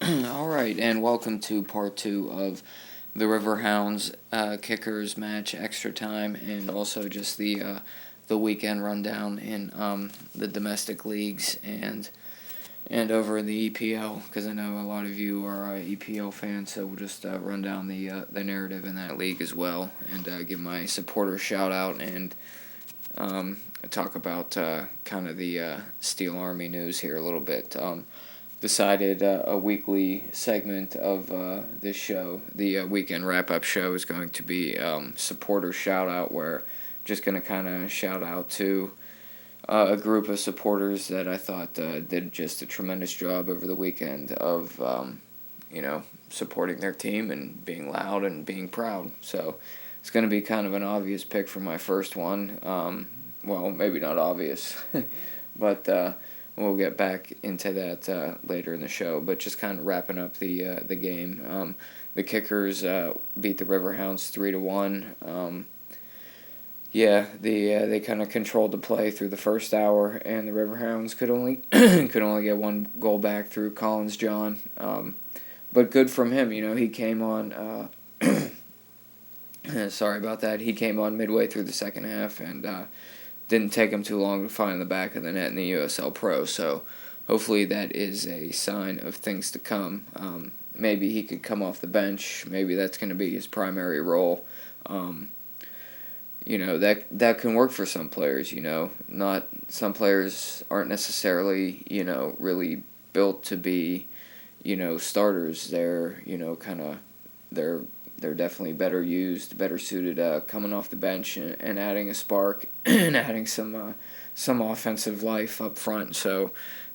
Alright, and welcome to part 2 of the River Hounds kickers match extra time, and also just the weekend rundown in the domestic leagues and over in the EPL, because I know a lot of you are EPL fans, so we'll just run down the narrative in that league as well, and give my supporter shout out and talk about kind of the Steel Army news here a little bit. Decided a weekly segment of this show, the weekend wrap-up show, is going to be supporter shout-out, where I'm just going to kind of shout out to a group of supporters that I thought did just a tremendous job over the weekend of, supporting their team and being loud and being proud. So it's going to be kind of an obvious pick for my first one. Well, maybe not obvious, but we'll get back into that later in the show. But just kind of wrapping up the game. The Kickers beat the Riverhounds 3-1. They kind of controlled the play through the first hour, and the Riverhounds could only get one goal back through Collins John. But good from him, he came on. Sorry about that. He came on midway through the second half, and didn't take him too long to find the back of the net in the USL Pro. So hopefully that is a sign of things to come. Maybe he could come off the bench. Maybe that's going to be his primary role. That can work for some players. Not some players aren't necessarily really built to be starters. They're definitely better suited coming off the bench and adding a spark and adding some offensive life up front. So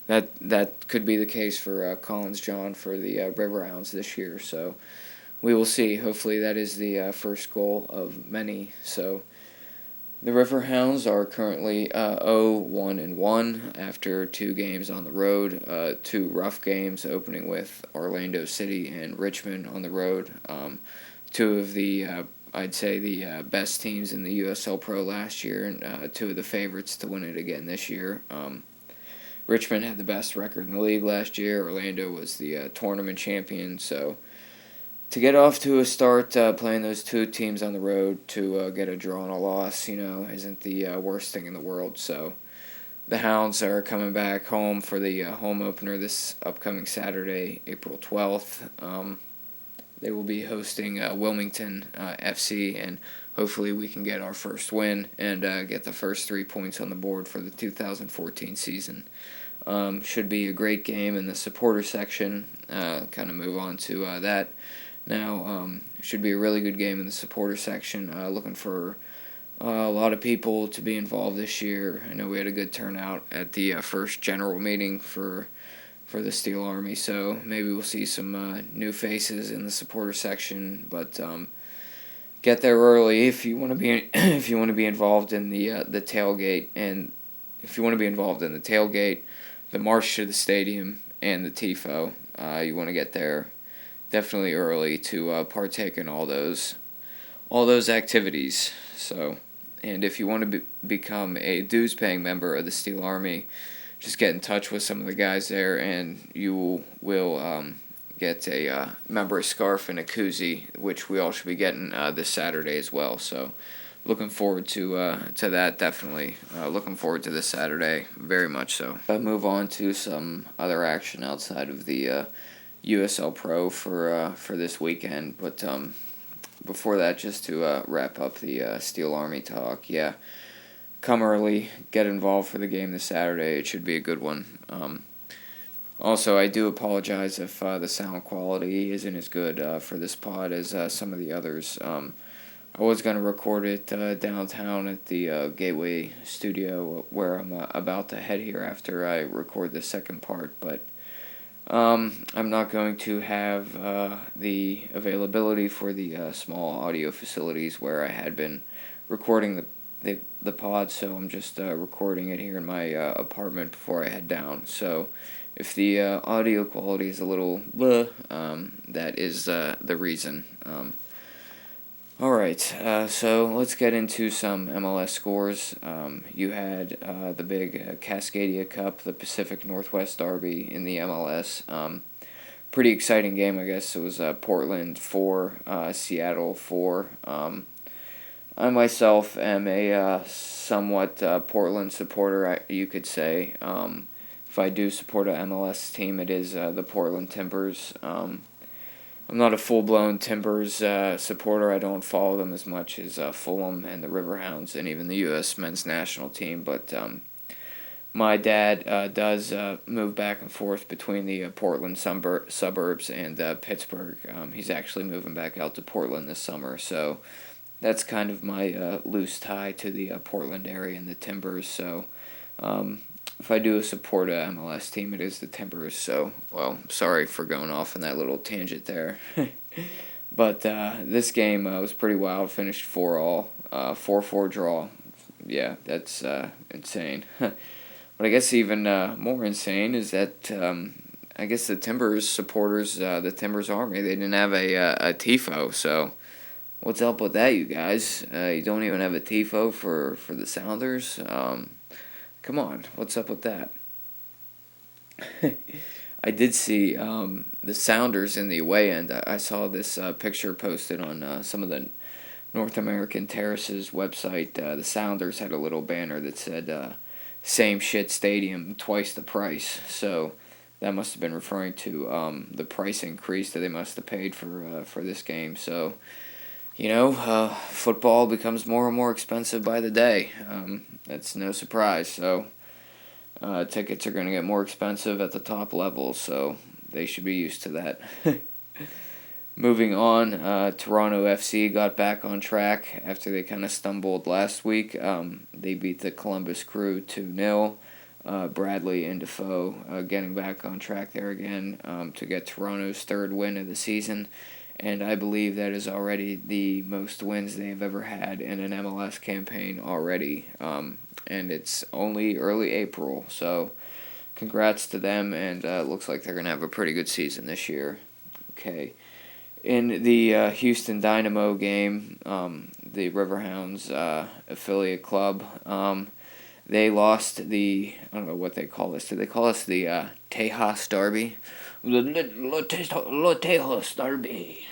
that could be the case for Collins John for the Riverhounds this year. So we will see. Hopefully that is the first goal of many. So the Riverhounds are currently 0-1-1 after 2 games on the road, 2 rough games, opening with Orlando City and Richmond on the road. 2 of the, I'd say, the best teams in the USL Pro last year, and 2 of the favorites to win it again this year. Richmond had the best record in the league last year. Orlando was the tournament champion, so to get off to a start playing those 2 teams on the road, to get a draw and a loss, isn't the worst thing in the world. So the Hounds are coming back home for the home opener this upcoming Saturday, April 12th. They will be hosting Wilmington FC, and hopefully we can get our first win and get the first 3 points on the board for the 2014 season. Should be a great game in the supporter section. Kind of move on to that. Now, should be a really good game in the supporter section. Looking for a lot of people to be involved this year. I know we had a good turnout at the first general meeting for the Steel Army, so maybe we'll see some new faces in the supporter section. But get there early if you want to be involved in the tailgate, and if you want to be involved in the tailgate, the march to the stadium, and the tifo. You want to get there definitely early to partake in all those activities. So, and if you want to become a dues-paying member of the Steel Army, just get in touch with some of the guys there, and you will get a member scarf and a koozie, which we all should be getting this Saturday as well. So, looking forward to that, definitely. Looking forward to this Saturday, very much so. Move on to some other action outside of the USL Pro for this weekend, but before that, just to wrap up the Steel Army talk, come early, get involved for the game this Saturday. It should be a good one. Also, I do apologize if the sound quality isn't as good for this pod as some of the others. I was going to record it downtown at the Gateway Studio, where I'm about to head here after I record the second part, but I'm not going to have the availability for the small audio facilities where I had been recording the pod, so I'm just recording it here in my apartment before I head down. So if the audio quality is a little bleh, that is the reason. Alright, so let's get into some MLS scores. You had the big Cascadia Cup, the Pacific Northwest Derby in the MLS. pretty exciting game, I guess. It was Portland 4, Seattle 4. I myself am a somewhat Portland supporter, you could say. If I do support a MLS team, it is the Portland Timbers. I'm not a full-blown Timbers supporter. I don't follow them as much as Fulham and the River Hounds and even the U.S. men's national team, but my dad does move back and forth between the Portland suburbs and Pittsburgh. He's actually moving back out to Portland this summer, so that's kind of my loose tie to the Portland area and the Timbers. So if I do support a MLS team, it is the Timbers. So, well, sorry for going off on that little tangent there. But this game was pretty wild. Finished 4-all, 4-4 draw. Yeah, that's insane. But I guess even more insane is that I guess the Timbers supporters, the Timbers Army, they didn't have a tifo. So what's up with that, you guys? You don't even have a tifo for the Sounders? Come on, what's up with that? I did see the Sounders in the away end. I saw this picture posted on some of the North American Terraces website. The Sounders had a little banner that said, same shit stadium, twice the price. So that must have been referring to the price increase that they must have paid for this game. So, football becomes more and more expensive by the day. That's no surprise. So tickets are going to get more expensive at the top level, so they should be used to that. Moving on, Toronto FC got back on track after they kind of stumbled last week. They beat the Columbus Crew 2-0. Bradley and Defoe getting back on track there again to get Toronto's third win of the season. And I believe that is already the most wins they have ever had in an MLS campaign already. And it's only early April, so congrats to them, and it looks like they're going to have a pretty good season this year. Okay. In the Houston Dynamo game, the Riverhounds affiliate club, they lost the, I don't know what they call this. Do they call this the Tejas Derby? The Tejas Derby.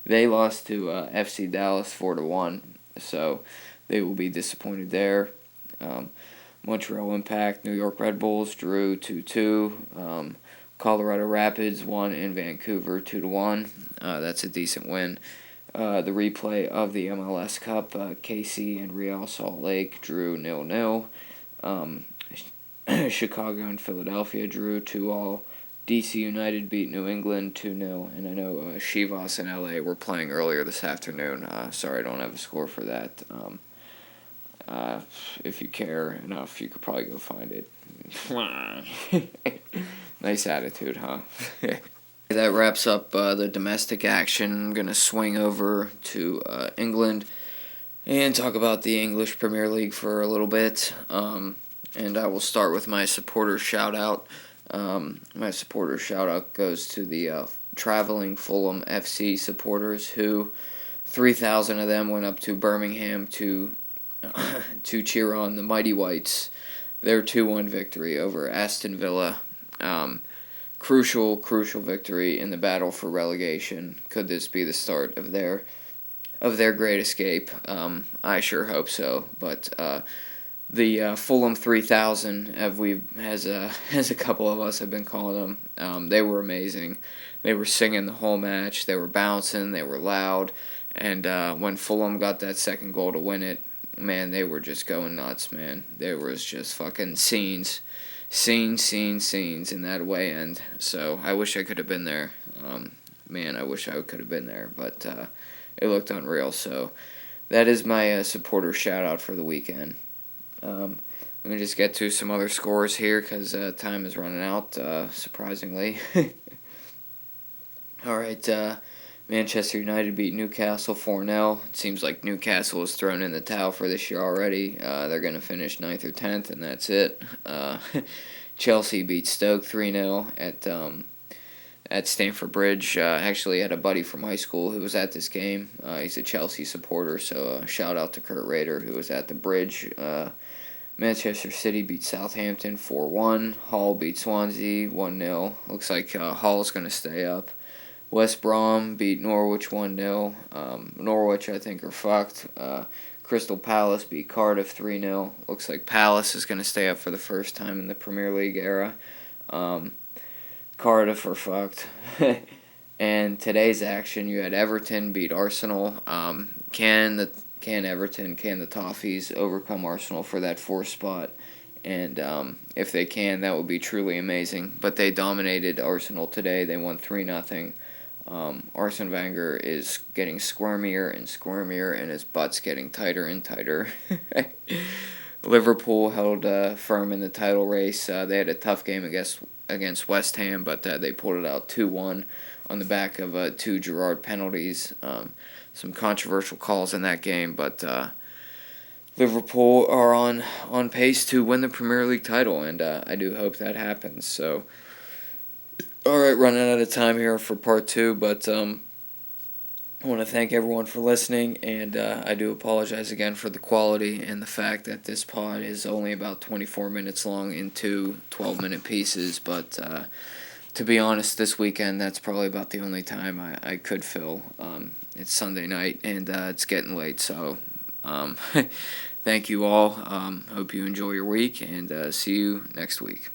They lost to FC Dallas 4-1, so they will be disappointed there. Montreal Impact, New York Red Bulls drew 2-2. Colorado Rapids won in Vancouver 2-1. That's a decent win. The replay of the MLS Cup, KC and Real Salt Lake drew 0-0. Chicago and Philadelphia drew 2-2. DC United beat New England 2-0. And I know Chivas and LA were playing earlier this afternoon. Sorry, I don't have a score for that. If you care enough, you could probably go find it. Nice attitude, huh? That wraps up the domestic action. I'm going to swing over to England and talk about the English Premier League for a little bit. And I will start with my supporter shout-out. My supporter shout-out goes to the traveling Fulham FC supporters who 3,000 of them went up to Birmingham to cheer on the Mighty Whites. Their 2-1 victory over Aston Villa. Crucial victory in the battle for relegation. Could this be the start of their great escape? I sure hope so. But the Fulham 3000, as a couple of us have been calling them, they were amazing. They were singing the whole match. They were bouncing. They were loud. And when Fulham got that second goal to win it, man, they were just going nuts, man. There was just fucking scenes in that away end. So I wish I could have been there. Man, I wish I could have been there. But it looked unreal. So that is my supporter shout-out for the weekend. Let me just get to some other scores here because time is running out, surprisingly. All right, Manchester United beat Newcastle 4-0. It seems like Newcastle has thrown in the towel for this year already. They're going to finish 9th or 10th, and that's it. Chelsea beat Stoke 3-0 at Stamford Bridge. Actually, I had a buddy from high school who was at this game. He's a Chelsea supporter, so shout out to Kurt Rader, who was at the Bridge Manchester City beat Southampton 4-1. Hull beat Swansea 1-0. Looks like Hull's going to stay up. West Brom beat Norwich 1-0. Norwich, I think, are fucked. Crystal Palace beat Cardiff 3-0. Looks like Palace is going to stay up for the first time in the Premier League era. Cardiff are fucked. And today's action, you had Everton beat Arsenal. Can the Toffees overcome Arsenal for that fourth spot? And if they can, that would be truly amazing. But they dominated Arsenal today. They won 3-0. Arsene Wenger is getting squirmier and squirmier, and his butt's getting tighter and tighter. Liverpool held firm in the title race. They had a tough game against West Ham, but they pulled it out 2-1 on the back of 2 Gerrard penalties. Some controversial calls in that game, but Liverpool are on pace to win the Premier League title, and I do hope that happens. So, all right, running out of time here for part 2, but I want to thank everyone for listening, and I do apologize again for the quality and the fact that this pod is only about 24 minutes long in 2 12-minute pieces, but to be honest, this weekend, that's probably about the only time I could fill. It's Sunday night, and it's getting late, so thank you all. Hope you enjoy your week, and see you next week.